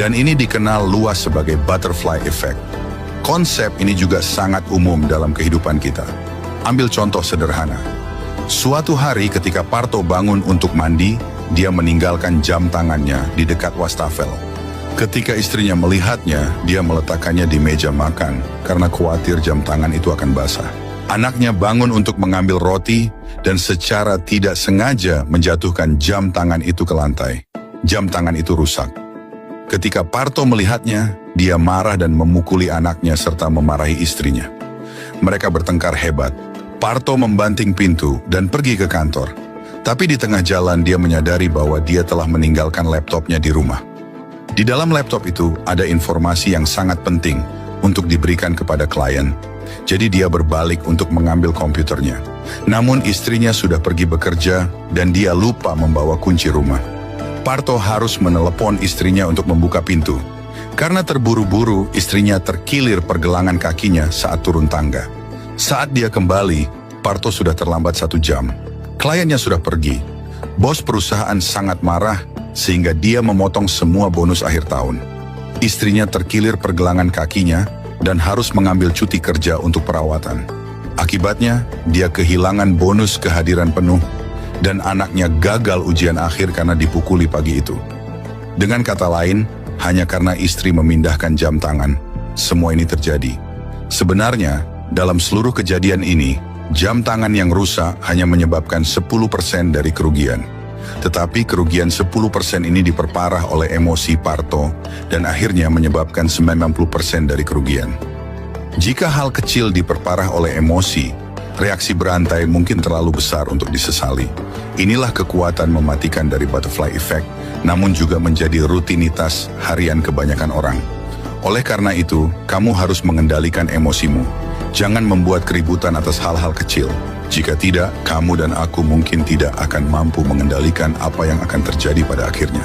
Dan ini dikenal luas sebagai butterfly effect. Konsep ini juga sangat umum dalam kehidupan kita. Ambil contoh sederhana. Suatu hari ketika Parto bangun untuk mandi, dia meninggalkan jam tangannya di dekat wastafel. Ketika istrinya melihatnya, dia meletakkannya di meja makan karena khawatir jam tangan itu akan basah. Anaknya bangun untuk mengambil roti dan secara tidak sengaja menjatuhkan jam tangan itu ke lantai. Jam tangan itu rusak. Ketika Parto melihatnya, dia marah dan memukuli anaknya serta memarahi istrinya. Mereka bertengkar hebat. Parto membanting pintu dan pergi ke kantor. Tapi di tengah jalan dia menyadari bahwa dia telah meninggalkan laptopnya di rumah. Di dalam laptop itu ada informasi yang sangat penting untuk diberikan kepada klien. Jadi dia berbalik untuk mengambil komputernya. Namun istrinya sudah pergi bekerja dan dia lupa membawa kunci rumah. Parto harus menelepon istrinya untuk membuka pintu. Karena terburu-buru, istrinya terkilir pergelangan kakinya saat turun tangga. Saat dia kembali, Parto sudah terlambat 1 jam. Kliennya sudah pergi. Bos perusahaan sangat marah sehingga dia memotong semua bonus akhir tahun. Istrinya terkilir pergelangan kakinya dan harus mengambil cuti kerja untuk perawatan. Akibatnya, dia kehilangan bonus kehadiran penuh dan anaknya gagal ujian akhir karena dipukuli pagi itu. Dengan kata lain, hanya karena istri memindahkan jam tangan, semua ini terjadi. Sebenarnya, dalam seluruh kejadian ini, jam tangan yang rusak hanya menyebabkan 10% dari kerugian. Tetapi kerugian 10% ini diperparah oleh emosi Parto dan akhirnya menyebabkan 90% dari kerugian. Jika hal kecil diperparah oleh emosi, reaksi berantai mungkin terlalu besar untuk disesali. Inilah kekuatan mematikan dari butterfly effect, namun juga menjadi rutinitas harian kebanyakan orang. Oleh karena itu, kamu harus mengendalikan emosimu. Jangan membuat keributan atas hal-hal kecil. Jika tidak, kamu dan aku mungkin tidak akan mampu mengendalikan apa yang akan terjadi pada akhirnya.